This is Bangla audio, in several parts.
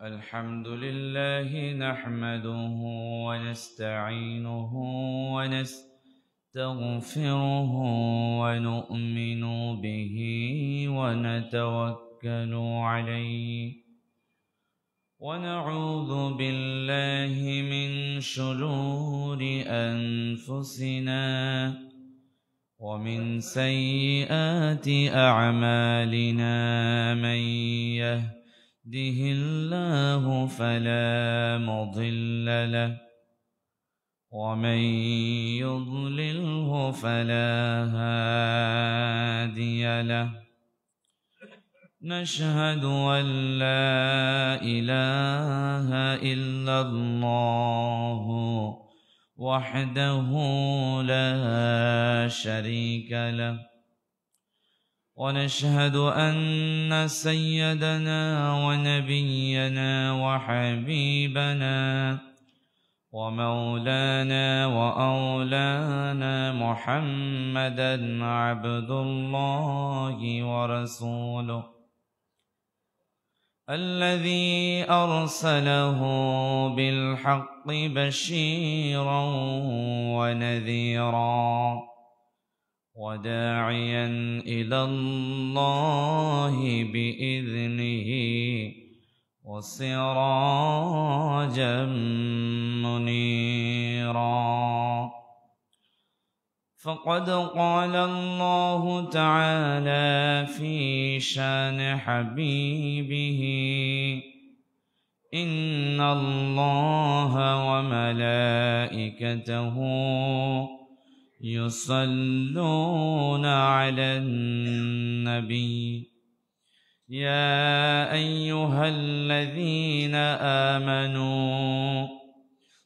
الحمد لله نحمده ونستعينه ونستغفره ونؤمن به ونتوكل عليه ونعوذ بالله من شرور أنفسنا ومن سيئات أعمالنا من يهده الله فلا مضل له ومن يضلله فلا هادي له نشهد أن لا إله إلا الله وحده لا شريك له ونشهد أن سيدنا ونبينا وحبيبنا ومولانا وأولانا محمدا عبد الله ورسوله الذي أرسله بالحق بشيرا ونذيرا وداعيا إلى الله بإذنه وسراجا منيرا فقد قال الله تعالى في شان حبيبه إن الله وملائكته يصلون على النبي يا أيها الذين آمنوا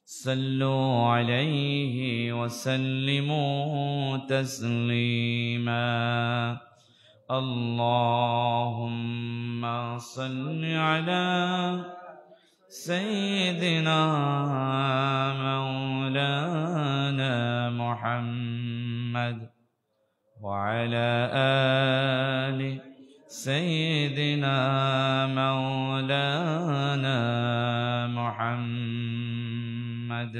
صلوا عليه وسلموا تسليما اللهم صل على سيدنا مولانا محمد وعلى آل سيدنا مولانا محمد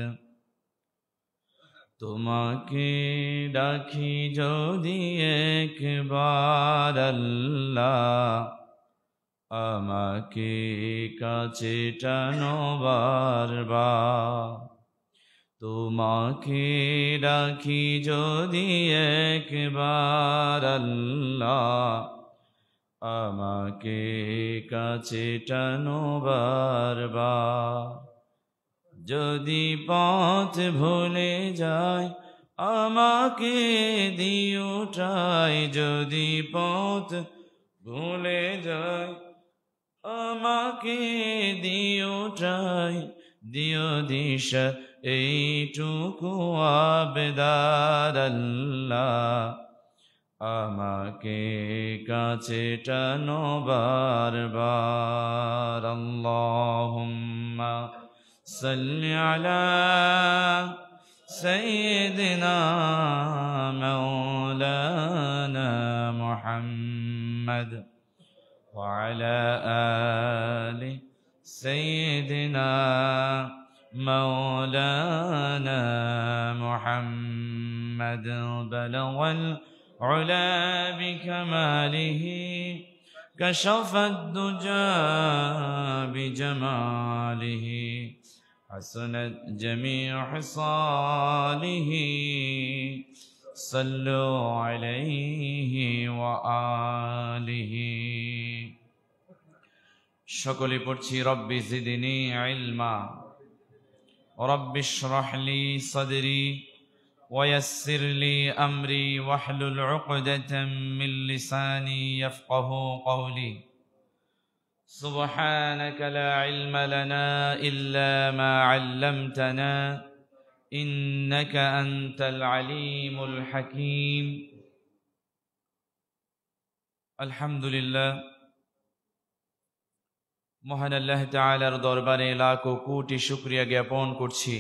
তোমাকে ডাকি যদি একবার আল্লাহ আমাকে কাছে টানো বারবার তোমাকে ডাকি যদি একবার আল্লাহ আমাকে কাছে টানো বারবার যদি পথ ভুলে যায় আমাকে দিও ঠাই যদি পথ ভুলে যায় আমাকে দিও ঠাই দিও দিশা এইটুকু আবেদার আল্লাহ আমাকে কাছে টানো বারবার আল্লাহুম্মা সাল্লি আলা সাইয়্যিদিনা মাওলানা মুহাম্মদ وعلى آل سيدنا مولانا محمد بلغ العلا بكماله كشف الدجى بجماله حسنت جميع خصاله صلوا عليه وآله সকলে পড়ছি রব্বি জিদনি ইলমা রব্বি ইশরাহ লি সাদরি ওয়ায়াসসির লি আমরি ওয়াহলুল উকদাতাম মিন লিসানি ইয়াফকাহু কওলি সুবহানাকা লা ইলমা লানা ইল্লা মা আল্লামতানা ইন্নাকা আনতাল আলিমুল হাকীম আলহামদুলিল্লাহ মহান আল্লাহ তাআলার দরবারে লাখ কোটি শুকরিয়া জ্ঞাপন করছি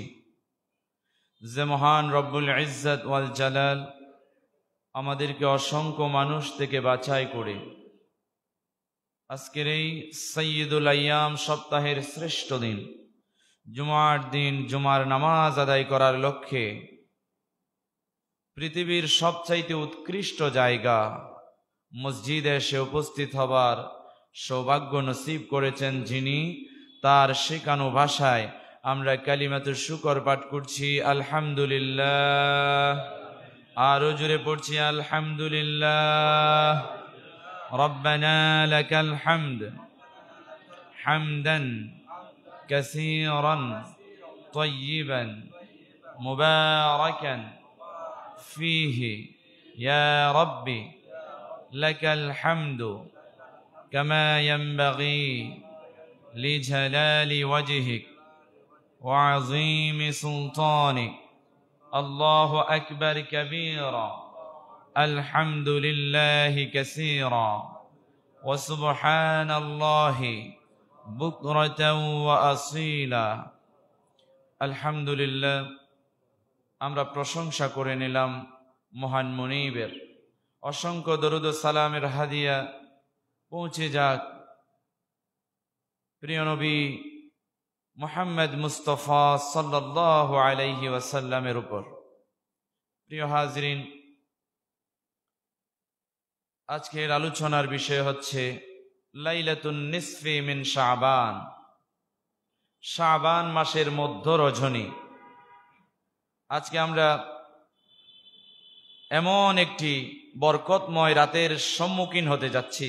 যে মহান রব্বুল ইজ্জত ওয়াল জালাল আমাদেরকে অসংখ্য মানুষ থেকে বাছাই করে আজকের এই সাইয়্যিদুল আইয়াম সপ্তাহের শ্রেষ্ঠ দিন জুমার দিন জুমার নামাজ আদায় করার লক্ষ্যে পৃথিবীর সবচাইতে উৎকৃষ্ট জায়গা মসজিদে এসে উপস্থিত হবার সৌভাগ্য নসিব করেছেন যিনি, তার শেখানো ভাষায় আমরা কালিমাতুশ শুকর পাঠ করছি আলহামদুলিল্লাহ। আরো জোরে পড়ছি আলহামদুলিল্লাহ। রব্বানা লাকাল হামদ হামদান কাসীরান তাইয়িবান মুবারাকান ফীহি ইয়া রাব্বি লাকাল হামদু কামা ইয়ানবাগী লিজালালি ওয়াজহিক ওয়া আযীমি সুলতানিক। আল্লাহু আকবার কাবীরা আলহামদুলিল্লাহি কাসীরা ওয়া সুবহানাল্লাহি বুকরাতাও ওয়া আসীলা। আলহামদুলিল্লাহ, আমরা প্রশংসা করে নিলাম মহান মুনীবের। অসংখ্য দরুদ ও সালামের হাদিয়া পৌঁছে যাক প্রিয় নবী মুহাম্মদ মুস্তাফা সাল্লাল্লাহু আলাইহি ওয়াসাল্লামের উপর। প্রিয় হাজরিন, আজকের আলোচনার বিষয় হচ্ছে লাইলাতুন নিসফি মিন শাবান, শাবান মাসের মধ্য রজনী। আজকে আমরা এমন একটি বরকতময় রাতের সম্মুখীন হতে যাচ্ছি,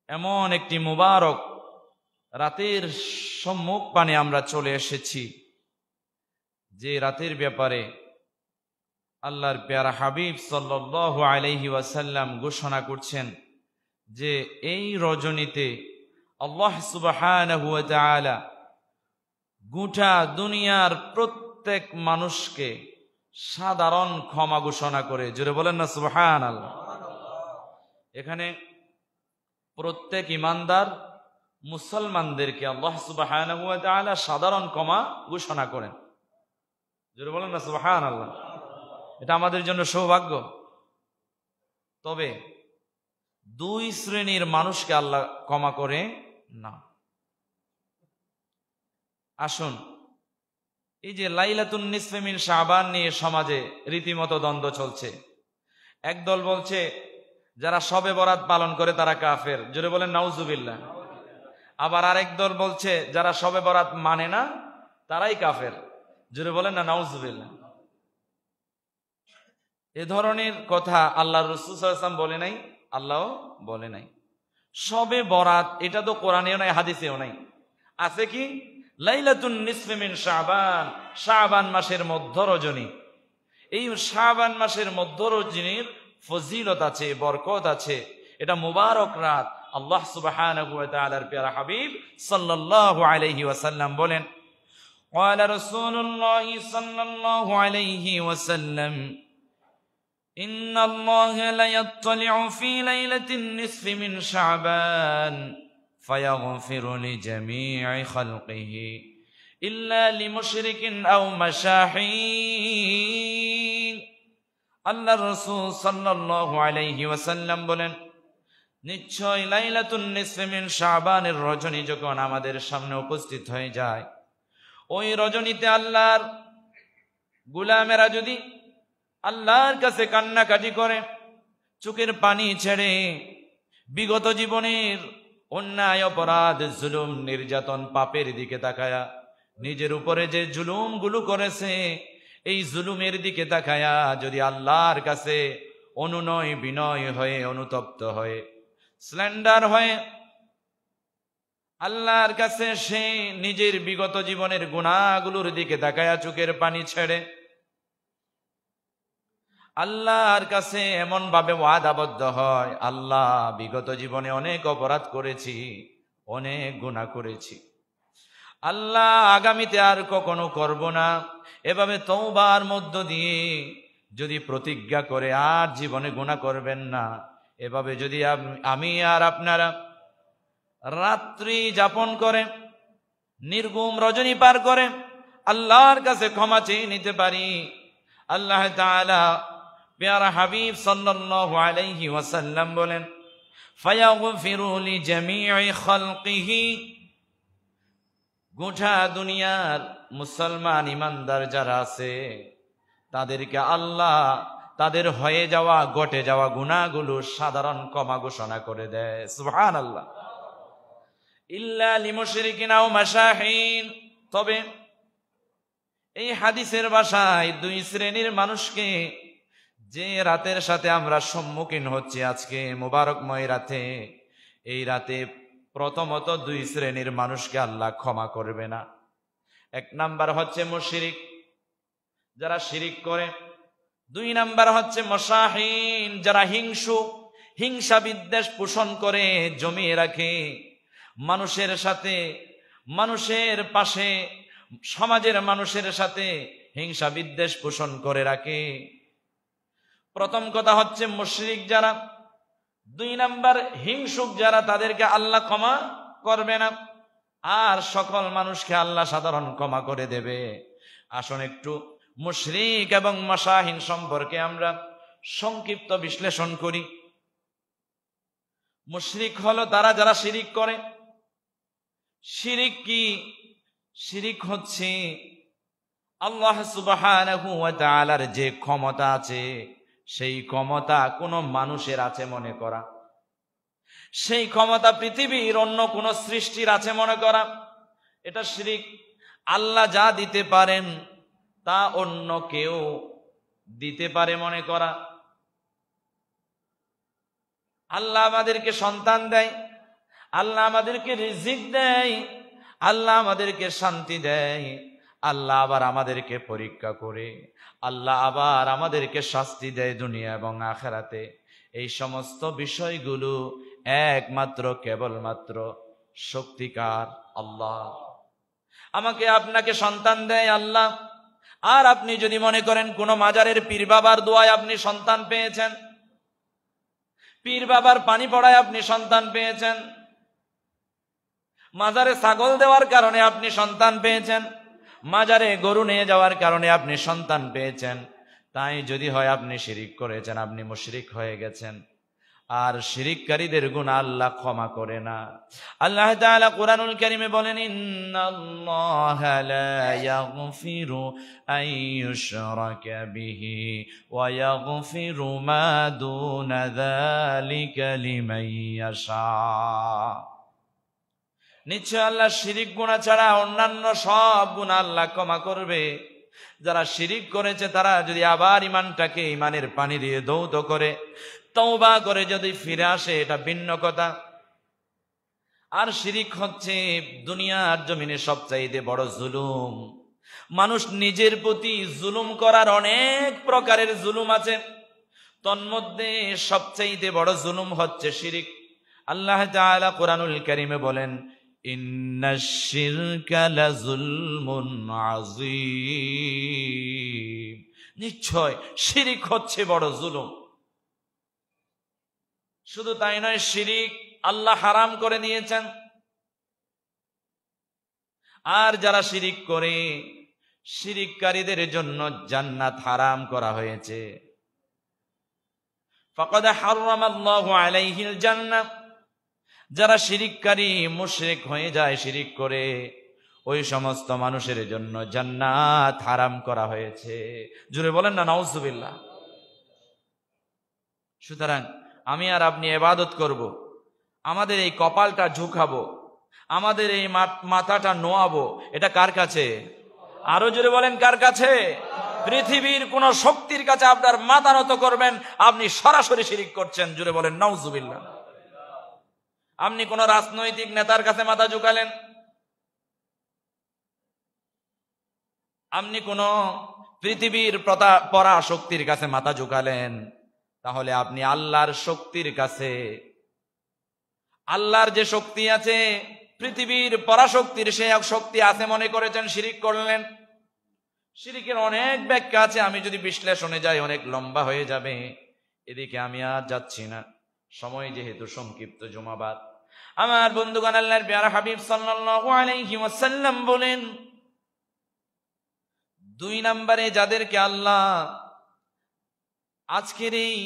এমন একটি মুবারক রাতের সম্মুখ পানে আমরা চলে এসেছি যে রাতের ব্যাপারে আল্লাহর প্যারা হাবিব সাল্লাল্লাহু আলাইহি ওয়াসাল্লাম ঘোষণা করছেন যে এই রজনীতে আল্লাহ সুবহানাহু ওয়া তাআলা গোটা দুনিয়ার প্রত্যেক মানুষকে সাধারণ ক্ষমা ঘোষণা করে। জোরে বলেন না সুবহানাল্লাহ। এখানে প্রত্যেক ইমানদার মুসলমানদেরকে আল্লাহ সুবহানাহু ওয়া তাআলা সাধারণ ক্ষমা ঘোষণা করেন। জোরে বলেন না সুবহানাল্লাহ। এটা আমাদের জন্য সৌভাগ্য। তবে দুই শ্রেণীর মানুষকে আল্লাহ ক্ষমা করে না। আসুন, এই যে লাইলাতুন নিসফি মিন শাবান নিয়ে সমাজে রীতিমতো দ্বন্দ্ব চলছে। একদল বলছে যারা শবে বরাত পালন করে তারা কাফের। জোরে বলেন নাউজুবিল্লাহ। আবার আরেক দল বলছে যারা শবে বরাত মানে না তারাই কাফের। জোরে বলেন না নাউজুবিল্লাহ। এ ধরনের কথা আল্লাহর রাসূল সাল্লাল্লাহু আলাইহি ওয়াসাল্লাম বলে নাই, আল্লাহও বলে নাই। শবে বরাত এটা তো কোরআনেও নাই, হাদিসেও নাই। আছে কি? লাইলাতুন নিসফি মিন শাবান, শাবান মাসের মধ্য রজনী। এই শাবান মাসের মধ্য রজনীর ফজিলত আছে, বরকত আছে। এটা মুবারক রাত। আল্লাহ সুবহানাহু ওয়া তাআলার প্যারা হাবিব সাল্লাল্লাহু আলাইহি ওয়াসাল্লাম বলেন, ক্বালা রাসূলুল্লাহ সাল্লাল্লাহু আলাইহি ওয়াসাল্লাম, ইন্নাল্লাহা লা ইয়াত্তালি'ু ফি লাইলাতিন নিসফি মিন শাবান ফায়াগফিরু লিজামি'i খালকিহি ইল্লা লিমুশরিকিন আও মাশাহিন। আল্লাহর রাসূল সাল্লাল্লাহু আলাইহি ওয়াসাল্লাম বলেন, নিশ্চয় লাইলাতুন নিসফি মিন শাবানের রজনী যখন আমাদের সামনে উপস্থিত হয়ে যায়, ওই রজনীতে আল্লাহর গোলামেরা যদি আল্লাহর কাছে কান্নাকাটি করে, চোখের পানি ছেড়ে বিগত জীবনের অন্যায় অপরাধ জুলুম নির্যাতন পাপের দিকে তাকায়া, নিজের উপরে যে জুলুমগুলো করেছে এই জুলুমের দিকে তাকায়া যদি আল্লাহর কাছে অনুনয় বিনয় হয়ে, অনুতপ্ত হয়ে, স্ল্যান্ডার হয়ে আল্লাহর কাছে সে নিজের বিগত জীবনের গুনাহগুলোর দিকে তাকায়া চোখের পানি ছেড়ে আল্লাহর কাছে এমন ভাবে ওয়াদাবদ্ধ হয়, আল্লাহ বিগত জীবনে অনেক অপরাধ করেছি, অনেক গুনাহ করেছি, আল্লাহ আগামীতে আর কখনো করব না, এভাবে তওবার মধ্য দিয়ে যদি প্রতিজ্ঞা করে আর জীবনে গুনাহ করবেন না, এভাবে যদি আমি আর আপনারা রাত্রি যাপন করে নির্গুম রজনী পার করে আল্লাহর কাছে ক্ষমা চেয়ে নিতে পারি, আল্লাহ তাআলা প্যারা হাবিব সাল্লাল্লাহু আলাইহি ওয়াসাল্লাম বলেন, ফায়াগফিরু লিজামিই খালকিহি, গোটা দুনিয়ার মুসলমান ইমানদার যারা আছে তাদেরকে আল্লাহ তাদের হয়ে যাওয়া ঘটে যাওয়া গুনাহগুলো সাধারণ ক্ষমা ঘোষণা করে দেয়। সুবহানাল্লাহ। ইল্লা লিমুশরিকিন আও মাশাহিন, তবে এই হাদিসের ভাষায় দুই শ্রেণীর মানুষকে, যে রাতের সাথে আমরা সম্মুখীন হচ্ছি আজকে মোবারকময় রাতে, এই রাতে প্রথমত দুই শ্রেণীর মানুষকে আল্লাহ ক্ষমা করবে না। এক নাম্বার হচ্ছে মুশরিক, যারা শিরিক করে। দুই নাম্বার হচ্ছে মাশাহিন, যারা হিংসা বিদ্বেষ পোষণ করে জমিয়ে রাখে, মানুষের সাথে, মানুষের পাশে, সমাজের মানুষের সাথে হিংসা বিদ্বেষ পোষণ করে রাখে। প্রথম কথা হচ্ছে মুশরিক যারা, দুই নাম্বার হিংসুক যারা, তাদেরকে আল্লাহ ক্ষমা করবে না। আর সকল মানুষকে আল্লাহ সাধারণ ক্ষমা করে দেবে। আসুন একটু মুশরিক এবং মাশাহিন সম্পর্কে আমরা সংক্ষিপ্ত বিশ্লেষণ করি। মুশরিক হলো তারা যারা শিরিক করে। শিরিক কি? শিরিক হচ্ছে আল্লাহ সুবহানাহু ওয়া তাআলার যে ক্ষমতা আছে, সেই ক্ষমতা কোনো মানুষের আছে মনে করা, সেই ক্ষমতা পৃথিবীর অন্য কোন সৃষ্টির আছে মনে করা, এটা শিরিক। আল্লাহ যা দিতে পারেন তা অন্য কেউ দিতে পারে মনে করা। আল্লাহ আমাদেরকে সন্তান দেয়, আল্লাহ আমাদেরকে রিজিক দেয়, আল্লাহ আমাদেরকে শান্তি দেয়, আল্লাহ আবার আমাদেরকে পরীক্ষা করে, আল্লাহ আবার আমাদেরকে শাস্তি দেয় দুনিয়া এবং আখিরাতে। এই সমস্ত বিষয়গুলো একমাত্র কেবলমাত্র শক্তিকার আল্লাহ। আমাকে আপনাকে সন্তান দেয় আল্লাহ। আর আপনি যদি মনে করেন কোন মাজারের পীর বাবার দোয়ায় আপনি সন্তান পেয়েছেন, পীর বাবার পানি পড়ায় আপনি সন্তান পেয়েছেন, মাজারে ছাগল দেওয়ার কারণে আপনি সন্তান পেয়েছেন, মাজারে গরু নিয়ে যাওয়ার কারণে আপনি সন্তান পেয়েছেন, তাই যদি হয় আপনি শিরিক করেছেন, আপনি মুশরিক হয়ে গেছেন। আর শিরিককারীদের গুনাহ আল্লাহ ক্ষমা করে না। আল্লাহ তাআলা কুরআনুল কারীমে বলেন, ইন্নাল্লাহা লা ইয়াগফিরু আন ইউশরাকা বিহি ওয়া ইয়াগফিরু মা দুনা যালিকা লিমান ইয়াশা। নিশ্চয় আল্লাহ শিরিক গুনাহ ছাড়া অন্যান্য সব গুনাহ আল্লাহ ক্ষমা করবে। যারা শিরিক করেছে তারা যদি আবার ইমানটাকে ইমানের পানি দিয়ে ধৌত করে তওবা করে যদি ফিরে আসে, এটা ভিন্ন কথা। আর শিরিক হচ্ছে দুনিয়ার জমিনে সবচাইতে বড় জুলুম। মানুষ নিজের প্রতি জুলুম করার অনেক প্রকারের জুলুম আছে, তন্মধ্যে সবচাইতে বড় জুলুম হচ্ছে শিরিক। আল্লাহ তাআলা কুরআনুল কারীমে বলেন, ইন্নাশ শিরকা লাযুলমুন আযীম। নিশ্চয় শিরিক হচ্ছে বড় জুলুম। শুধু তাই নয়, শিরিক আল্লাহ হারাম করে দিয়েছেন। আর যারা শিরিক করে, শিরিককারীদের জন্য জান্নাত হারাম করা হয়েছে। ফাকাদ হারামাল্লাহু আলাইহিল জান্নাহ। যারা শিরিককারী মুশরিক হয়ে যায়, শিরিক করে, ওই সমস্ত মানুষের জন্য জান্নাত হারাম করা হয়েছে। জোরে বলেন না নাউজুবিল্লাহ। সুতরাং আমি আর আপনি ইবাদত করব, আমাদের এই কপালটা ঝুঁকাবো, আমাদের এই মাথাটা নোয়াবো, এটা কার কাছে? আরো জোরে বলেন কার কাছে? পৃথিবীর কোন শক্তির কাছে আপনার মাথা নত করবেন, আপনি সরাসরি শিরিক করছেন। জোরে বলেন নাউজুবিল্লাহ। আপনি কোন রাজনৈতিক নেতার কাছে মাথা ঝুঁকালেন, আপনি কোন পৃথিবীর পরা শক্তির কাছে মাথা ঝুঁকালেন, তাহলে আপনি আল্লাহর শক্তির কাছে, আল্লাহর যে শক্তি আছে, পৃথিবীর পরাশক্তির সে শক্তি আছে মনে করেছেন, শিরিক করলেন। শিরিকের অনেক ব্যাখ্যা আছে, আমি যদি বিশ্লেষণে যাই অনেক লম্বা হয়ে যাবে, এদিকে আমি আর যাচ্ছি না, সময় যেহেতু সংক্ষিপ্ত জুমাবাদ। আমার বন্ধুগণ, আল্লাহর প্যারা হাবিব সাল্লাল্লাহু আলাইহি ওয়াসাল্লাম বলেন, 2 নম্বরে যাদেরকে আল্লাহ আজকের এই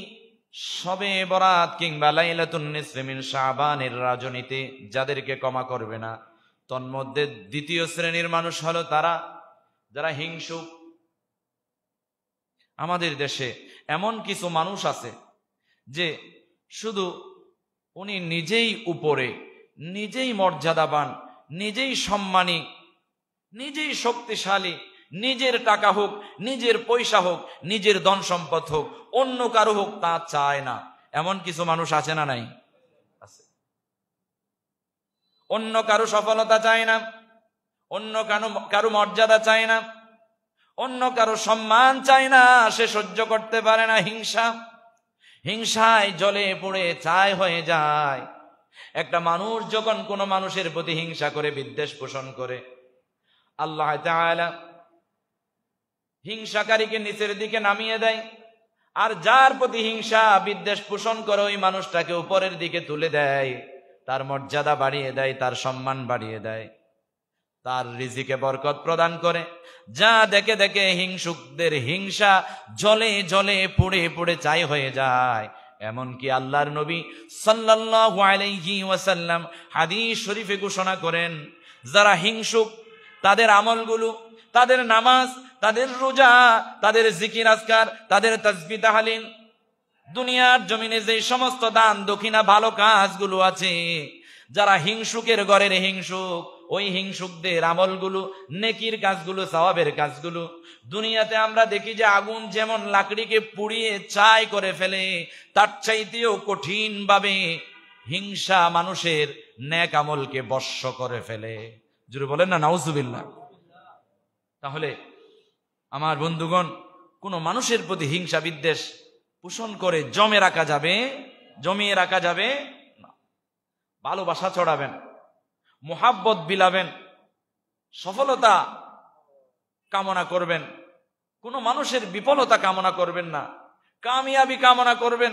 শবে বরাত কিংবা লাইলাতুন নিসফি মিন শাবানের রজনীতে যাদেরকে ক্ষমা করবে না, তন্মধ্যে দ্বিতীয় শ্রেণীর মানুষ হলো তারা যারা হিংসুক। আমাদের দেশে এমন কিছু মানুষ আছে যে শুধু উনি নিজেই উপরে, নিজেই মর্যাদাবান, নিজেই সম্মানী, নিজেই শক্তিশালী, নিজের টাকা হোক, নিজের পয়সা হোক, নিজের ধন সম্পদ হোক, অন্য কারো হোক, তা চায় না। এমন কিছু মানুষ আছে না নাই? আছে। অন্য কারো সফলতা চায় না, অন্য কারো মর্যাদা চায় না, অন্য কারো সম্মান চায় না, সে সহ্য করতে পারে না হিংসা। হিংসায় জ্বলে পুড়ে ছাই হয়ে যায়। একটা মানুষ যখন কোনো মানুষের প্রতি হিংসা করে, বিদ্বেষ পোষণ করে, আল্লাহ তাআলা হিংসাকারীকে নিচের দিকে নামিয়ে দেয়, আর যার প্রতি হিংসা বিদ্বেষ পোষণ করে ওই মানুষটাকে উপরের দিকে তুলে দেয়, তার মর্যাদা বাড়িয়ে দেয়, তার সম্মান বাড়িয়ে দেয়, তার রিজিকে বরকত প্রদান করে। যা দেখে দেখে হিংসুকদের হিংসা জ্বলে জ্বলে পুড়ে পুড়ে ছাই হয়ে যায়। এমনকি আল্লাহর নবী সাল্লাল্লাহু আলাইহি ওয়াসাল্লাম হাদিস শরীফে ঘোষণা করেন, যারা হিংসুক তাদের আমলগুলো, তাদের নামাজ, তাদের রোজা, তাদের জিকির আজকার, তাদের তাসবিহ তাহলিল, দুনিয়ার জমিনে যে সমস্ত দান দক্ষিণা ভালো কাজগুলো আছে, যারা হিংসুকের ঘরের হিংসুক, ওই হিংসুকদের আমলগুলো, নেকির কাজগুলো, সওয়াবের কাজগুলো, দুনিয়াতে আমরা দেখি যে আগুন যেমন লাকড়িকে পুড়িয়ে ছাই করে ফেলে, তার চাইতেও কঠিন ভাবে হিংসা মানুষের নেক আমলকে ভস্ম করে ফেলে। জোরে বলেন না নাউজুবিল্লাহ। তাহলে আমার বন্ধুগণ, কোন মানুষের প্রতি হিংসা বিদ্বেষ পোষণ করে জমিয়ে রাখা যাবে না। ভালোবাসা ছড়াবেন, মুহাব্বত বিলাবেন, সফলতা কামনা করবেন, কোন মানুষের বিফলতা কামনা করবেন না, কামিয়াবি কামনা করবেন,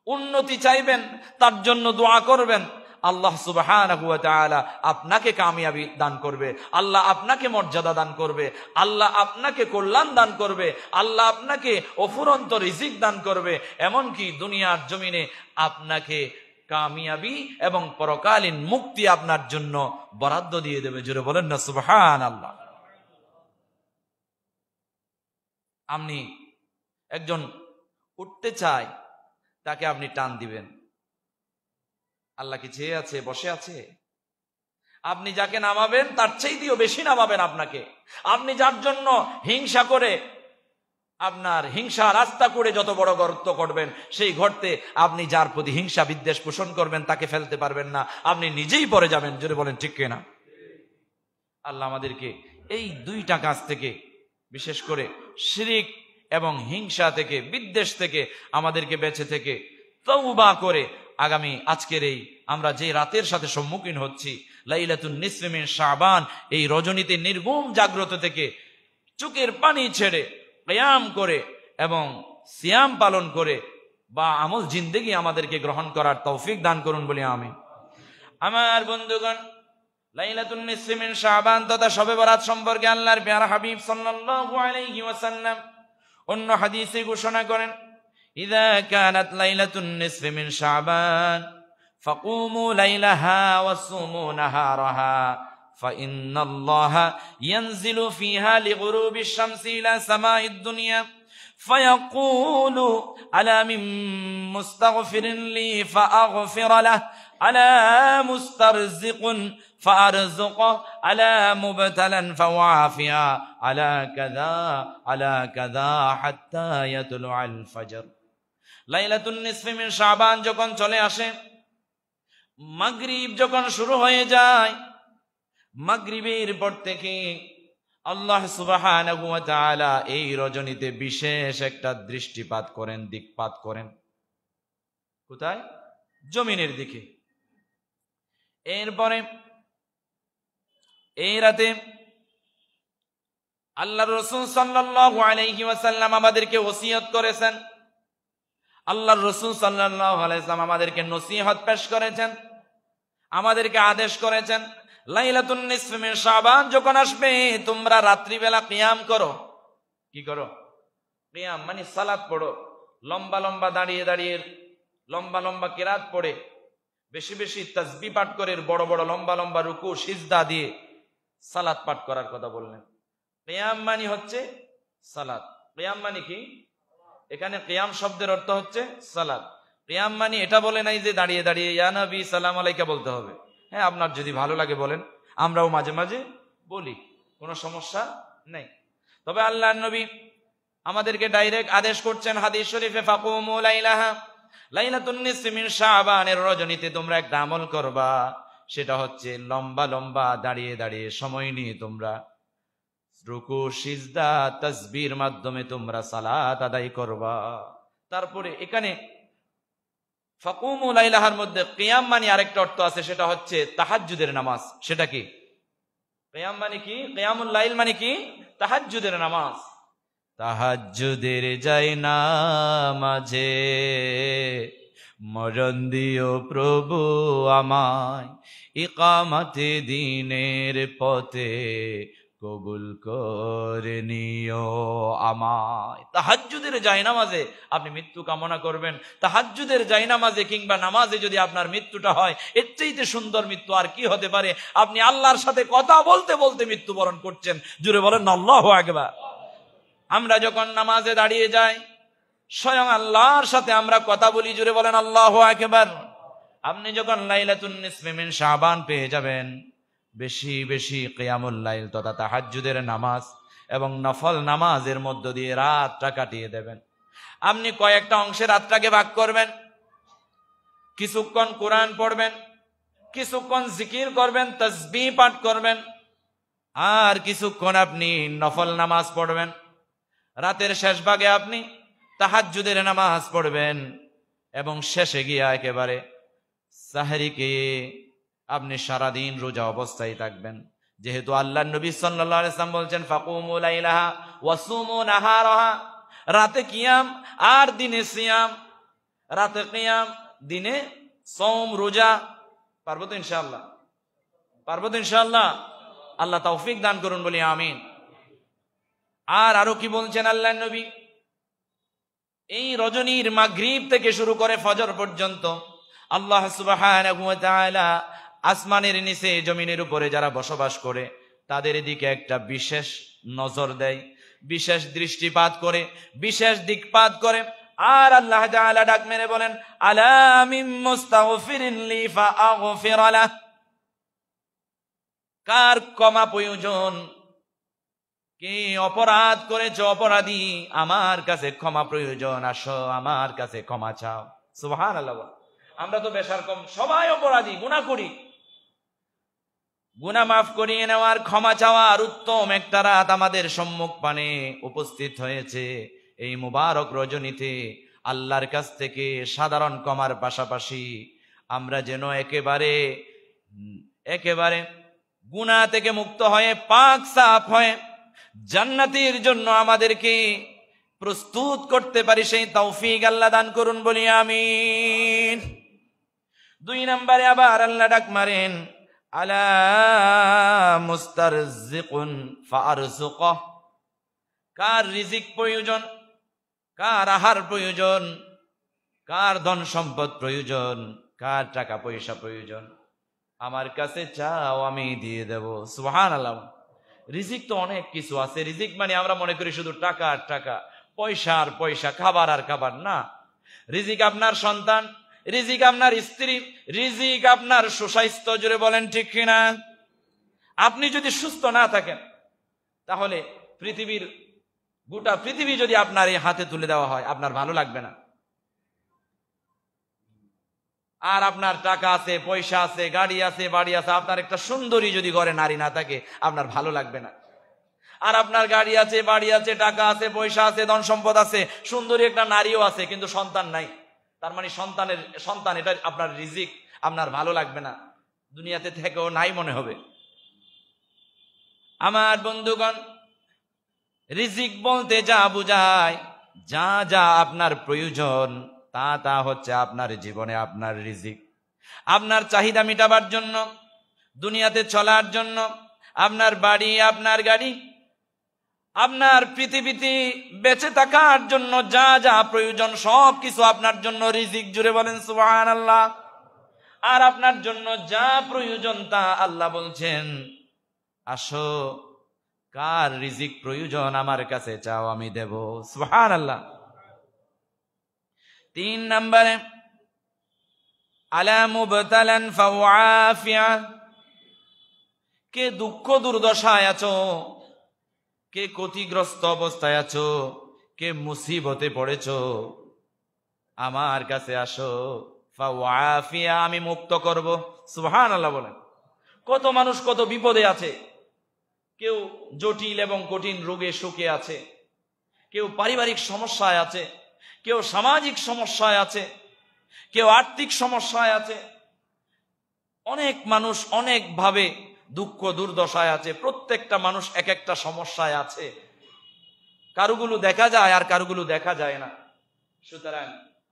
উন্নতি চাইবেন, তার জন্য দোয়া করবেন। আল্লাহ সুবহানাহু ওয়া তাআলা আপনাকে কামিয়াবি দান করবে, আল্লাহ আপনাকে মর্যাদা দান করবে, আল্লাহ আপনাকে কল্যাণ দান করবে, আল্লাহ আপনাকে অফুরন্ত রিজিক দান করবে। এমনকি দুনিয়ার জমিনে আপনাকে কামিয়াবি এবং পরকালীন মুক্তি আপনার জন্য বরাদ্দ দিয়ে দেবে। জোরে বলেন না সুবহানাল্লাহ। আপনি একজন উঠতে চায়, তাকে আপনি টান দিবেন, আল্লাহ কি চেয়ে আছে, বসে আছে? আপনি যাকে নামাবেন তার চাইতেও বেশি নামাবেন আপনাকে। আপনি যার জন্য হিংসা করে, আপনার হিংসা রাস্তা করে যত বড় গর্ত করবেন, সেই গর্তে আপনি যার প্রতি হিংসা বিদ্বেষ পোষণ করবেন তাকে ফেলতে পারবেন না, আপনি নিজেই পড়ে যাবেন। জোরে বলেন ঠিক কিনা? আল্লাহ আমাদেরকে এই দুইটা কাজ থেকে, বিশেষ করে শিরিক এবং হিংসা থেকে, বিদ্বেষ থেকে আমাদেরকে বেঁচে থেকে তওবা করে আগামী আজকের এই আমরা যে রাতের সাথে সম্মুখীন হচ্ছি, লাইলাতুন নিসফি মিন শাবান, এই রজনীতে নির্ঘুম জাগ্রত থেকে চোখের পানি ছেড়ে কিয়াম করে এবং সিয়াম পালন করে বা আমল জিন্দেগি আমাদেরকে গ্রহণ করার তৌফিক দান করুন বলি আমিন। আমার বন্ধুগণ, লাইলাতুন নিসফি মিন শাবান তথা শবে বরাত সম্পর্কে আল্লাহর প্যারা হাবিব সাল্লাল্লাহু আলাইহি ওয়াসাল্লাম অন্য হাদিসে ঘোষণা করেন, ইযা কানাত লাইলাতুন নিসফি মিন শাবান ফাকুমু লাইলাহা ওয়াসুমু নাহারাহা ফাইন্নাল্লাহা ইয়ানজিলু ফিহা লিগুরুবিশ শামসি ইলা সামাইদ দুনিয়া ফায়াকুলু আলা মিন মুস্তাগফিরিন লি ফাআগফির লাহু আলা মুস্তারজিকুন فأرزقه على مبتلا فوافيا على كذا حتى يطلع الفجر। লাইলাতুন নিসফি মিন শাবান যখন চলে আসে, মাগরিব যখন শুরু হয়ে যায়, মাগরিবের পর থেকে আল্লাহ সুবহানাহু ওয়া তাআলা এই রজনীতে বিশেষ একটা দৃষ্টিপাত করেন, দিকপাত করেন। কোথায়? জমিনের দিকে। এরপরে এই রাতে আল্লাহর রাসূল সাল্লাল্লাহু আলাইহি ওয়াসাল্লাম আমাদেরকে ওসিয়ত করেছেন, আল্লাহর রাসূল সাল্লাল্লাহু আলাইহি ওয়াসাল্লাম আমাদেরকে নসিহত পেশ করেছেন, আমাদেরকে আদেশ করেছেন, লাইলাতুন নিসফি মিন শাবান যখন আসবে তোমরা রাত্রিবেলা কিয়াম করো। কি করো? কিয়াম মানে সালাত পড়ো। লম্বা লম্বা দাঁড়িয়ে দাঁড়িয়ে লম্বা লম্বা কিরাত পড়ে বেশি বেশি তাসবিহ পাঠ করে বড় বড় লম্বা লম্বা রুকু সিজদা দিয়ে সালাত পাঠ করার কথা বললেন। কিয়াম মানে হচ্ছে সালাত। কিয়াম মানে কি? এখানে কিয়াম শব্দের অর্থ হচ্ছে সালাত। কিয়াম মানে এটা বলে নাই যে দাঁড়িয়ে দাঁড়িয়ে ইয়া নবী সালাম আলাইকা বলতে হবে। হ্যাঁ, আপনার যদি ভালো লাগে বলেন, আমরাও মাঝে মাঝে বলি, কোনো সমস্যা নেই। তবে আল্লাহর নবী আমাদেরকে ডাইরেক্ট আদেশ করছেন হাদিস শরীফে, ফাকুমু লাইলাহা, লাইলাতুন নিসফি মিন শাবানের রজনীতে তোমরা একটা আমল করবা, সেটা হচ্ছে লম্বা লম্বা দাঁড়িয়ে দাঁড়িয়ে সময় নিয়ে তোমরা রুকু সিজদা তাসবিহর মাধ্যমে তোমরা সালাত আদায় করবা। তারপরে এখানে ফাকুমু লাইলাহার মধ্যে কিয়াম মানে আরেকটা অর্থ আছে, সেটা হচ্ছে তাহাজ্জুদের নামাজ। সেটা কি? কিয়াম মানে কি? কিয়ামুল লাইল মানে কি? তাহাজ্জুদের নামাজ। তাহাজ্জুদের যাই নামাজে মরণ দিও প্রভু আমায়, ইকামতে দিনের পথে কবুল করে নিও আমায়। তাহাজ্জুদের জায়নামাজে আপনি মৃত্যু কামনা করবেন। তাহাজ্জুদের জায়নামাজে কিংবা নামাজে যদি আপনার মৃত্যুটা হয়, এর চাইতে সুন্দর মৃত্যু আর কি হতে পারে? আপনি আল্লাহর সাথে কথা বলতে বলতে মৃত্যুবরণ করছেন। জুড়ে বলেন আল্লাহু আকবার। আমরা যখন নামাজে দাঁড়িয়ে যাই, স্বয়ং আল্লাহর সাথে আমরা কথা বলি। জুড়ে বলেন আল্লাহু আকবার। আপনি যখন লাইলাতুন নিসফি মিন শাবান পেয়ে যাবেন, বেশি বেশি কিয়ামুল লাইল তথা তাহাজ্জুদের নামাজ এবং নফল নামাজের মধ্য দিয়ে রাতটা কাটিয়ে দেবেন। আপনি কয়েকটা অংশে রাতটাকে ভাগ করবেন। কিছুক্ষণ কোরআন পড়বেন, কিছুক্ষণ জিকির করবেন, তাসবিহ পাঠ করবেন, আর কিছুক্ষণ আপনি নফল নামাজ পড়বেন। রাতের শেষ ভাগে আপনি তাহাজ্জুদের নামাজ পড়বেন এবং শেষে গিয়ে একেবারে সাহরিকে আপনি সারাদিন রোজা অবস্থায় থাকবেন। যেহেতু আল্লাহর নবী সাল্লাল্লাহু আলাইহি ওয়াসাল্লাম বলছেন ফাকুমু লাইলাহা ওয়াসুমু নাহারাহা, রাতে কিয়াম আর দিনে সিয়াম। রাতে কিয়াম, দিনে সওম রোজা। পারবো তো ইনশাআল্লাহ? পারবো তো ইনশাআল্লাহ? আল্লাহ তৌফিক দান করুন, বলি আমিন। আর আরো কি বলছেন আল্লাহর নবী? এই রজনীর মাগরিব থেকে শুরু করে ফজর পর্যন্ত আল্লাহ সুবহানাহু ওয়া তাআলা আসমানের নিচে জমিনের উপরে যারা বসবাস করে তাদের দিকে একটা বিশেষ নজর দেয়, বিশেষ দৃষ্টিপাত করে, বিশেষ দিকপাত করে। আর আল্লাহ তাআলা ডাক মেরে বলেন, আলা মিন মুস্তাগফিরিন লি ফাআগফির লাহ। কার ক্ষমা প্রয়োজন? কি অপরাধ করেছে অপরাধী, আমার কাছে ক্ষমা প্রয়োজন, আসো আমার কাছে ক্ষমা চাও। সুবহানাল্লাহ। আমরা তো বেশার কম সবাই অপরাধী, গুনাহ করি। গুনাহ মাফ করিয়ে নেওয়ার, ক্ষমা চাওয়ার উত্তম একটা রাত আমাদের সম্মুখ পানে উপস্থিত হয়েছে। এই মুবারক রজনীতে আল্লাহর কাছ থেকে সাধারণ ক্ষমার পাশাপাশি আমরা যেন একেবারে গুনাহ থেকে মুক্ত হয়ে পাক সাফ হয়ে জান্নাতের জন্য আমাদেরকে প্রস্তুত করতে পারি, সেই তৌফিক আল্লাহ দান করুন, বলি আমিন। 2 নম্বরে আবার আল্লাহ ডাক মারেন, আলা মুস্তারজিকুন ফারজুকহ। কার রিজিক প্রয়োজন, কার আহার প্রয়োজন, কার ধন সম্পদ প্রয়োজন, কার টাকা পয়সা প্রয়োজন, আমার কাছে চাও আমি দিয়ে দেব। সুবহানাল্লাহ। রিজিক তো অনেক কিছু আছে। রিজিক মানে আমরা মনে করি শুধু টাকা আর টাকা, পয়সা আর পয়সা, খাবার আর খাবার না। রিজিক আপনার সন্তান, রিজিক আপনার স্ত্রী, রিজিক আপনার সুস্বাস্থ্য। জুড়ে বলেন ঠিক কিনা? আপনি যদি সুস্থ না থাকেন তাহলে গোটা পৃথিবী যদি আপনার এই হাতে তুলে দেওয়া হয়, আপনার ভালো লাগবে না। আর আপনার টাকা আছে, পয়সা আছে, গাড়ি আছে, বাড়ি আছে, আপনার একটা সুন্দরী যদি ঘরে নারী না থাকে আপনার ভালো লাগবে না। আর আপনার গাড়ি আছে, বাড়ি আছে, টাকা আছে, পয়সা আছে, ধন সম্পদ আছে, সুন্দরী একটা নারীও আছে, কিন্তু সন্তান নাই। তার মানে সন্তান এটা আপনার রিজিক, আপনার ভালো লাগবে না, দুনিয়াতে থেকেও নাই মনে হবে। আমার বন্ধুগণ, রিজিক বলতে যা বুঝায়, যা যা আপনার প্রয়োজন তা হচ্ছে আপনার জীবনে আপনার রিজিক। আপনার চাহিদা মেটাবার জন্য, দুনিয়াতে চলার জন্য, আপনার বাড়ি, আপনার গাড়ি, আপনার পৃথিবীতে বেঁচে থাকার জন্য যা যা প্রয়োজন সব কিছু আপনার জন্য রিজিক, জুড়ে বলেন সুবহানাল্লাহ। আর আপনার জন্য যা প্রয়োজন তা আল্লাহ বলছেন, আসো কার রিজিক প্রয়োজন আমার কাছে চাও, আমি দেব। সুবহানাল্লাহ। 3 নম্বরে আলা মুবতালান ফাওয়াফিয়া, কে দুঃখ দুর্দশায় আছো, কে ক্ষতিগ্রস্ত অবস্থায় আছো, কে মুসিবতে পড়েছো, আমার কাছে আসো, ফাওয়াফিয়া, আমি মুক্ত করব। সুবহানাল্লাহ বলেন। কত মানুষ কত বিপদে আছে, কেউ জটিল এবং কঠিন রোগে শোকে আছে, কেউ পারিবারিক সমস্যায় আছে, কেউ সামাজিক সমস্যায় আছে, কেউ আর্থিক সমস্যায় আছে। অনেক মানুষ অনেক ভাবে দুঃখ দুর্দশায় আছে। প্রত্যেকটা মানুষ এক একটা সমস্যায় আছে, কারুগুলো দেখা যায় আর কারুগুলো দেখা যায় না। সুতরাং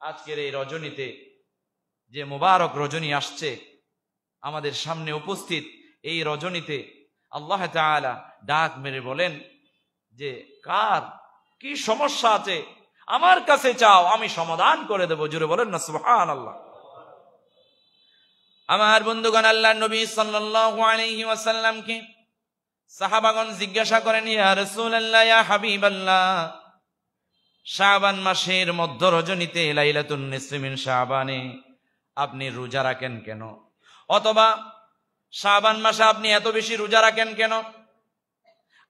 আজকের এই রজনীতে, যে মুবারক রজনী আসছে আমাদের সামনে উপস্থিত, এই রজনীতে আল্লাহ তাআলা ডাক মেরে বলেন যে কার কি সমস্যা আছে আমার কাছে চাও, আমি সমাধান করে দেব। জুড়ে বলেন না সুবহানাল্লাহ। আমার বন্ধুগণ, আল্লাহর নবী সাল্লাল্লাহু আলাইহি ওয়াসাল্লামকে সাহাবাগণ জিজ্ঞাসা করেন, ইয়া রাসূলুল্লাহ, ইয়া হাবিবাল্লাহ, শাবান মাসের মধ্য রজনীতে লাইলাতুন নিসফি মিন শাবানে আপনি রোজা রাখেন কেন? অথবা শাবান মাসে আপনি এত বেশি রোজা রাখেন কেন?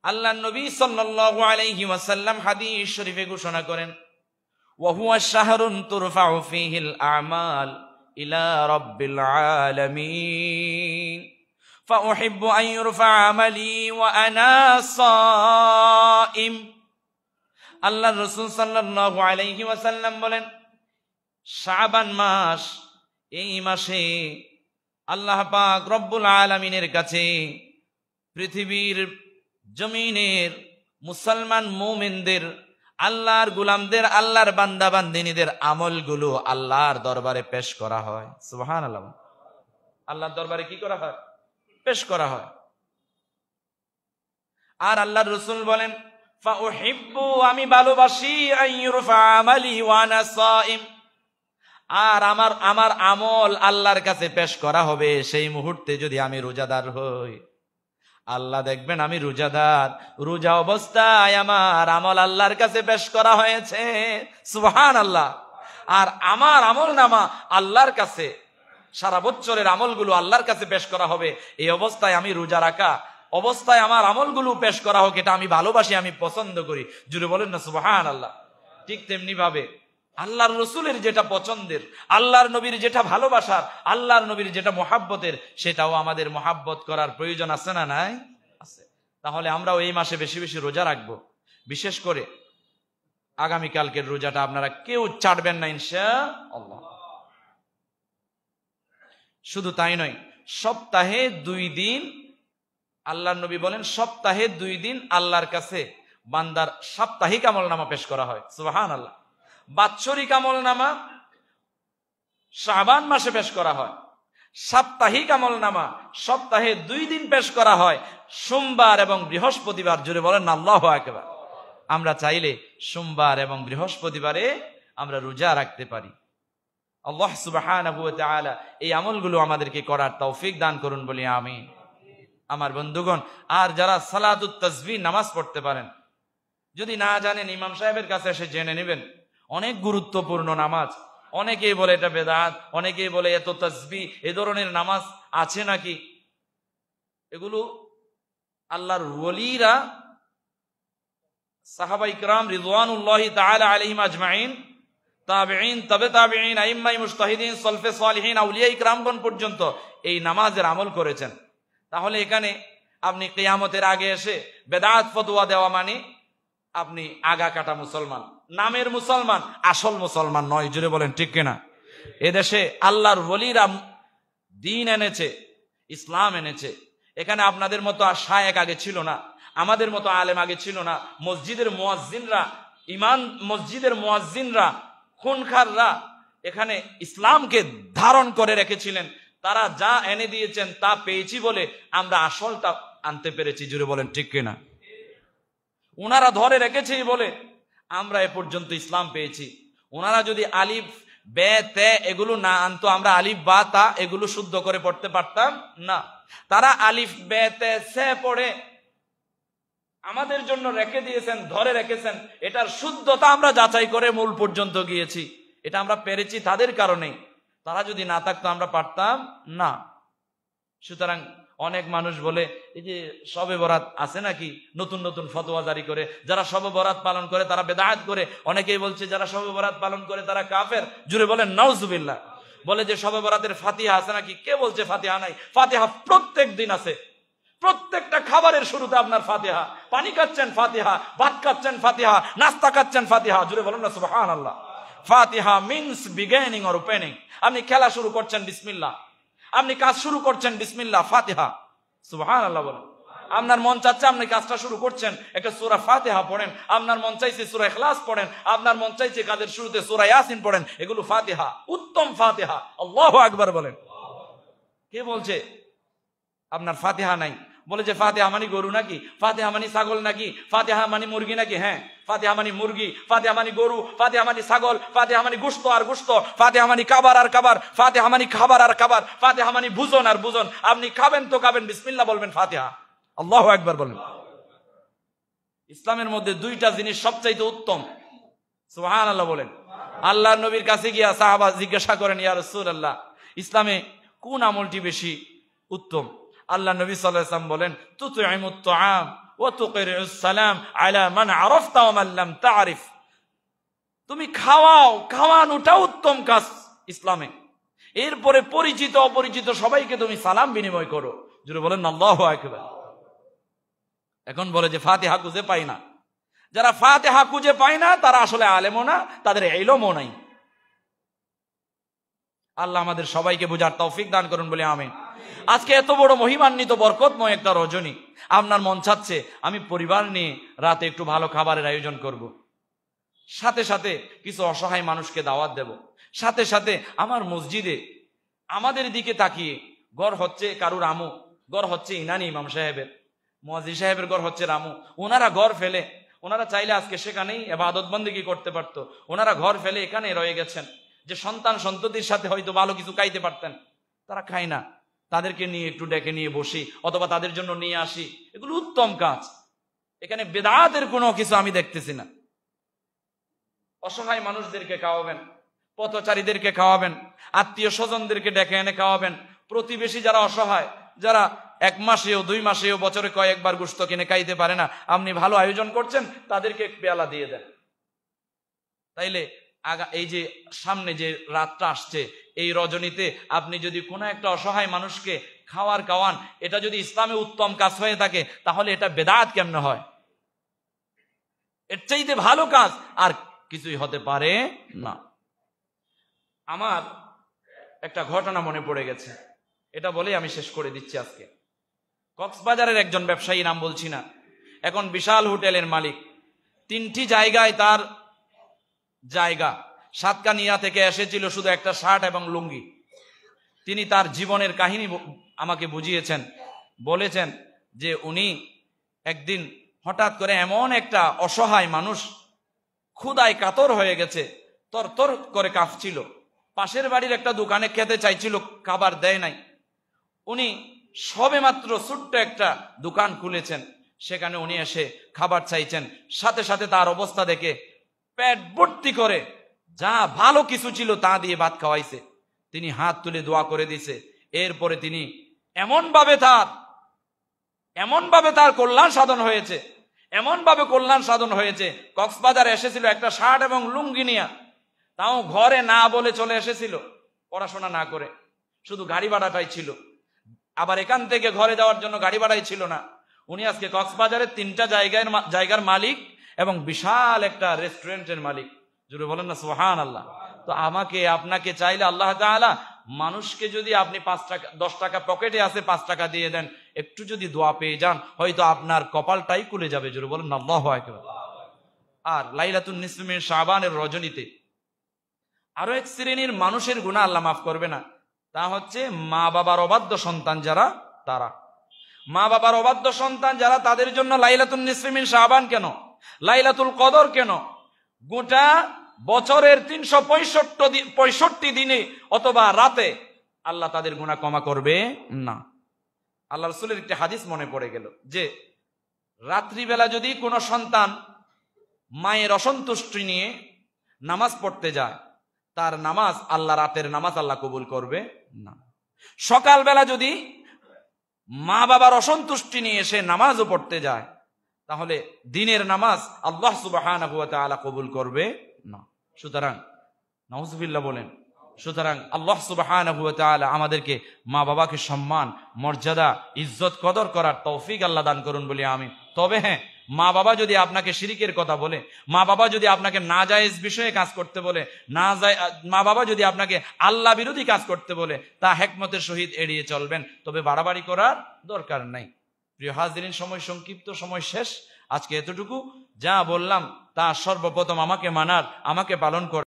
আল্লাহর নবী সাল্লাল্লাহু আলাইহি ওয়াসাল্লাম হাদিস শরীফে ঘোষণা করেন, ওয়া হুয়া শাহরুন তুরফাউ ফীহিল আমাল ইলা রাব্বিল আলামিন ফাউহিব্বু আন ইউরফা আমালি ওয়া আনা সাইম। আল্লাহর রাসূল সাল্লাল্লাহু আলাইহি ওয়াসাল্লাম বলেন, শাবান মাস, এই মাসে আল্লাহ পাক রব্বুল আলামিনের কাছে পৃথিবীর জমিনের মুসলমান মুমিনদের, আল্লাহর গোলামদের, আল্লাহর বান্দা বান্দিনীদের আমলগুলো আল্লাহর দরবারে পেশ করা হয়। সুবহানাল্লাহ। আল্লাহর দরবারে কি করা হয়? পেশ করা হয়। আর আল্লাহর রাসূল বলেন, ফাউহিব্বু, আমি ভালোবাসি, আন ইউরফা আমালি ওয়া আনা সাইম, আর আমার আমল আল্লাহর কাছে পেশ করা হবে সেই মুহূর্তে যদি আমি রোজাদার হই। আল্লাহ দেখবেন আমি রোজাদার, রোজা অবস্থায় আমার আমল আল্লাহর কাছে পেশ করা হয়েছে। সুবহানাল্লাহ। আর আমার আমল নামা আল্লাহর কাছে, সারা বছরের আমলগুলো আল্লাহর কাছে পেশ করা হবে। এই অবস্থায় আমি রোজা রাখা অবস্থায় আমার আমলগুলো পেশ করা হোক, এটা আমি ভালোবাসি, আমি পছন্দ করি। জুড়ে বলেন না সুবহানাল্লাহ। ঠিক তেমনি ভাবে আল্লাহর রসুলের যেটা পছন্দের, আল্লাহর নবীর যেটা ভালোবাসার, আল্লাহর নবীর যেটা মহাব্বতের, সেটাও আমাদের মহাব্বত করার প্রয়োজন আছে না নাই? আছে। তাহলে আমরাও এই মাসে বেশি বেশি রোজা রাখবো। বিশেষ করে আগামীকালকের রোজাটা আপনারা কেউ ছাড়বেন না ইনশাআল্লাহ। শুধু তাই নয়, সপ্তাহে 2 দিন, আল্লাহর নবী বলেন সপ্তাহে 2 দিন আল্লাহর কাছে বান্দার সাপ্তাহিক আমলনামা পেশ করা হয়। সুবহানাল্লাহ। বাৎসরিক আমলনামা শাবান মাসে পেশ করা হয়, সাপ্তাহিক আমলনামা সপ্তাহে 2 দিন পেশ করা হয়, সোমবার এবং বৃহস্পতিবার। জুড়ে বলেন আল্লাহু আকবার। আমরা চাইলে সোমবার এবং বৃহস্পতিবারে আমরা রোজা রাখতে পারি। আল্লাহ সুবহানাহু ওয়া তাআলা এই আমলগুলো আমাদেরকে করার তৌফিক দান করুন বলি আমিন। আমার বন্ধুগণ, আর যারা সালাতুত তাসবিহ নামাজ পড়তে পারেন, যদি না জানেন ইমাম সাহেবের কাছে এসে জেনে নেবেন। অনেক গুরুত্বপূর্ণ নামাজ। অনেকেই বলে এটা বেদাত, অনেকেই বলে এত তাসবিহ, এ ধরনের নামাজ আছে নাকি? এগুলো আল্লাহর ওলিরা, সাহাবা ইকরাম রিদওয়ানুল্লাহি তাআলা আলাইহিম আজমাইন, তাবেঈন, তবে তাবেঈন, আইম্মায়ে মুজতাহিদিন, সলফে সালিহিন, আউলিয়া ইকরামগণ পর্যন্ত এই নামাজের আমল করেছেন। তাহলে এখানে আপনি কিয়ামতের আগে এসে বেদাত ফতোয়া দেওয়া মানে আপনি আগা কাটা মুসলমান, নামের মুসলমান, আসল মুসলমান নয়। জুড়ে বলেন ঠিক কিনা? এদেশে আল্লাহর ওলিরা দ্বীন এনেছে, ইসলাম এনেছে। এখানে আপনাদের মতো আর শায়েক আগে ছিল না, আমাদের মতো আলেম আগে ছিল না। মসজিদের মুয়াজ্জিনরা, মসজিদের মুয়াজ্জিনরা, খুনখাররা এখানে ইসলামকে ধারণ করে রেখেছিলেন। তারা যা এনে দিয়েছেন তা পেয়েছি বলে আমরা আসলটা আনতে পেরেছি। জুড়ে বলেন ঠিক কিনা? ওনারা ধরে রেখেছেই বলে আমরা এ পর্যন্ত ইসলাম পেয়েছি। ওনারা যদি আলিফ বে তে এগুলো না আনতো, আমরা আলিফ বা তা এগুলো শুদ্ধ করে পড়তে পারতাম না। তারা আলিফ বে তে সে পড়ে আমাদের জন্য রেখে দিয়েছেন, ধরে রেখেছেন। এটার শুদ্ধতা আমরা যাচাই করে মূল পর্যন্ত গিয়েছি। এটা আমরা পেরেছি তাদের কারণে। তারা যদি না থাকতো আমরা পারতাম না। সুতরাং অনেক মানুষ বলে এই যে শবে বরাত আছে নাকি, নতুন নতুন ফতোয়া জারি করে যারা শবে বরাত পালন করে তারা বেদাত করে। অনেকেই বলছে যারা শবে বরাত পালন করে তারা কাফের। জুড়ে বলেন নাউজুবিল্লাহ। বলে যে শবে বরাতের ফাতিহা আছে নাকি, কে বলছে ফাতিহা নাই? ফাতিহা প্রত্যেক দিন আছে। প্রত্যেকটা খাবারের শুরুতে আপনার ফাতিহা। পানি খাচ্ছেন ফাতিহা, ভাত খাচ্ছেন ফাতিহা, নাস্তা খাচ্ছেন ফাতিহা। জুড়ে বলেন না সুবহানাল্লাহ। ফাতিহা মিন্স বিগিনিং অর ওপেনিং। আপনি খেলা শুরু করছেন বিসমিল্লাহ, আপনি কাজ শুরু করছেন বিসমিল্লাহ, ফাতিহা। সুবহানাল্লাহ বলেন। আপনার মন চাচ্ছে আপনি কাজটা শুরু করছেন, একটা সূরা ফাতিহা পড়েন। আপনার মন চাইছে সূরা ইখলাস পড়েন, আপনার মন চাইছে কাজের শুরুতে সূরা ইয়াসিন পড়েন। এগুলো ফাতিহা, উত্তম ফাতিহা। আল্লাহু আকবার বলেন। কে বলছে আপনার ফাতিহা নাই? বলে যে ফাতিহা মানে গরু নাকি, ফাতিহা মানে ছাগল নাকি, ফাতিহা মানে মুরগি নাকি? হ্যাঁ, ফাতিহা মানে মুরগি, ফাতিহা মানে গরু, ফাতিহা মানে ছাগল, ফাতিহা মানে গোশত আর গোশত, ফাতিহা মানে খাবার আর খাবার, ফাতিহা মানে খাবার আর খাবার, ফাতিহা মানে ভোজন আর ভোজন। আপনি খাবেন তো খাবেন, বিসমিল্লাহ বলবেন, ফাতিহা। আল্লাহু আকবার বলেন। ইসলামের মধ্যে দুইটা জিনিস সবচাইতে উত্তম। সুবহানাল্লাহ বলেন। আল্লাহর নবীর কাছে গিয়া সাহাবা জিজ্ঞাসা করেন, ইয়া রাসূলুল্লাহ, ইসলামে কোন আমলটি বেশি উত্তম? আল্লাহ নবী সাল্লাল্লাহু আলাইহি ওয়াসাল্লাম বলেন, তুতঈমুত তুআম ওয়া তুকরিউস সালাম আলা মান আরাফতা ওয়া মান লাম তা'রিফ। তুমি খাওয়াও, খাওয়ানোটা উত্তম কাজ ইসলামে। এরপরে পরিচিত অপরিচিত সবাইকে তুমি সালাম বিনিময় করো। জোরে বলেন আল্লাহু আকবার। এখন বলে যে ফাতিহা খুঁজে পাই না। যারা ফাতিহা খুঁজে পায় না তারা আসলে আলেমও না, তাদের ইলমও নাই। আল্লাহ আমাদের সবাইকে বুঝার তৌফিক দান করুন বলে আমিন। আজকে এত বড় মহিমান্বিত বরকতময় একটা রজনী, আপনার মন চাচ্ছে আমি পরিবার নিয়ে রাতে একটু ভালো খাবারের আয়োজন করব, সাথে সাথে কিছু অসহায় মানুষকে দাওয়াত দেব, সাথে সাথে আমার মসজিদে আমাদের দিকে তাকিয়ে ঘর হচ্ছে কারুর আমু, ঘর হচ্ছে ইনানি ইমাম সাহেবের, মুয়াজ্জিন সাহেবের ঘর হচ্ছে রামু। ওনারা ঘর ফেলে, ওনারা চাইলে আজকে সেখানেই ইবাদত বন্দেগী করতে পারতো। ওনারা ঘর ফেলে এখানে রয়ে গেছেন, যে সন্তান সন্ততির সাথে হয়তো ভালো কিছু খাইতে পারতেন, তারা খায় না। তাদেরকে নিয়ে একটু ডেকে নিয়ে বসি অথবা তাদের জন্য নিয়ে আসি, এগুলো উত্তম কাজ। এখানে বেদাতের কোনো কিছু আমি দেখতেছি না। অসহায় মানুষদেরকে খাওয়াবেন, পথচারীদেরকে খাওয়াবেন, আত্মীয় স্বজনদেরকে ডেকে এনে খাওয়াবেন। প্রতিবেশী যারা অসহায়, যারা 1 মাসেও 2 মাসেও বছরে কয়েকবার গোশত কিনে খাইতে পারে না, আপনি ভালো আয়োজন করছেন, তাদেরকে এক পেয়ালা দিয়ে দেন। তাইলে এই যে সামনে যে রাতটা আসছে, এই রজনীতে আপনি যদি কোনো একটা অসহায় মানুষকে খাওয়ান, এটা যদি ইসলামে উত্তম কাজ হয়ে থাকে, তাহলে এটা বেদাত কেমনে হয়? এর চাইতে ভালো কাজ আর কিছুই হতে পারে না। আমার একটা ঘটনা মনে পড়ে গেছে, এটা বলেই আমি শেষ করে দিচ্ছি আজকে। কক্সবাজারের একজন ব্যবসায়ী, নাম বলছি না, এখন বিশাল হোটেলের মালিক। 3টি জায়গায় তার জায়গা। সাতকানিয়া থেকে এসেছিল শুধু একটা শার্ট এবং লুঙ্গি। তিনি তার জীবনের কাহিনী আমাকে বুঝিয়েছেন, বলেছেন যে উনি একদিন হঠাৎ করে এমন একটা অসহায় মানুষ, ক্ষুধায় কাতর হয়ে গেছে, তরতর করে কাঁপছিল, পাশের বাড়ির একটা দোকানে খেতে চাইছিল, খাবার দেয় নাই। উনি সবেমাত্র ছোট্ট একটা দোকান খুলেছেন, সেখানে উনি এসে খাবার চাইছেন। সাথে সাথে তার অবস্থা দেখে পেট ভর্তি করে যা ভালো কিছু ছিল তা দিয়ে ভাত খাওয়াইছে। তিনি হাত তুলে দোয়া করে দিছে। এরপরে তিনি এমনভাবে তার কল্যাণ সাধন হয়েছে, এমনভাবে কল্যাণ সাধন হয়েছে। কক্সবাজার এসেছিল একটা শার্ট এবং লুঙ্গি নিয়ে, তাও ঘরে না বলে চলে এসেছিল, পড়াশোনা না করে, শুধু গাড়ি ভাড়াটাই ছিল। আবার এখান থেকে ঘরে যাওয়ার জন্য গাড়ি ভাড়াই ছিল না। উনি আজকে কক্সবাজারের 3টা জায়গার মালিক এবং বিশাল একটা রেস্টুরেন্টের মালিক। জুড়ে বলেন না সুবহানাল্লাহ। তো আমাকে আপনাকে চাইলে আল্লাহ তাআলা মানুষকে যদি আপনি 5 টাকা 10 টাকা পকেটে আছে 5 টাকা দিয়ে দেন, একটু যদি দোয়া পেয়ে যান, হয়তো আপনার কপালটাই খুলে যাবে। জুড়ে বলেন আল্লাহু আকবার। আর লাইলাতুন নিসফি মিন শাবানের রজনীতে আরো এক শ্রেণীর মানুষের গুনাহ আল্লাহ মাফ করবে না, তা হচ্ছে মা বাবার অবাধ্য সন্তান যারা, তারা। মা বাবার অবাধ্য সন্তান যারা, তাদের জন্য লাইলাতুন নিসফি মিন শাবান কেন, লাইলাতুল কদর কেন? গোটা বছরের 365 দিনে অথবা রাতে আল্লাহ তাদের গুনাহ ক্ষমা করবে না। আল্লাহ রাসূলের একটি হাদিস মনে পড়ে গেল যে রাত্রিবেলা যদি কোনো সন্তান মায়ের অসন্তুষ্টি নিয়ে নামাজ পড়তে যায়, তার নামাজ আল্লাহ, রাতের নামাজ আল্লাহ কবুল করবে না। সকালবেলা যদি মা বাবার অসন্তুষ্টি নিয়ে সে নামাজও পড়তে যায়, তাহলে দিনের নামাজ আল্লাহ সুবহানাহু ওয়া তাআলা কবুল করবে না। সুতরাং নাউজুবিল্লাহ বলেন, সুতরাং আল্লাহ সুবহানাহু ওয়া তাআলা আমাদেরকে মা বাবাকে সম্মান, মর্যাদা, ইজ্জত, কদর করার তৌফিক আল্লাহ দান করুন বলি আমি। তবে হ্যাঁ, মা বাবা যদি আপনাকে শিরিকের কথা বলে, মা বাবা যদি আপনাকে নাজায়েজ বিষয়ে কাজ করতে বলে, মা বাবা যদি আপনাকে আল্লাহ বিরোধী কাজ করতে বলে, তা হিকমতের সহিত এড়িয়ে চলবেন, তবে বাড়াবাড়ি করার দরকার নাই। প্রিয় হাজিরিন, সময় সংক্ষিপ্ত, সময় শেষ। আজকে এতটুকু যা বললাম তা সর্বপ্রথম আমাকে মানার, আমাকে পালন করার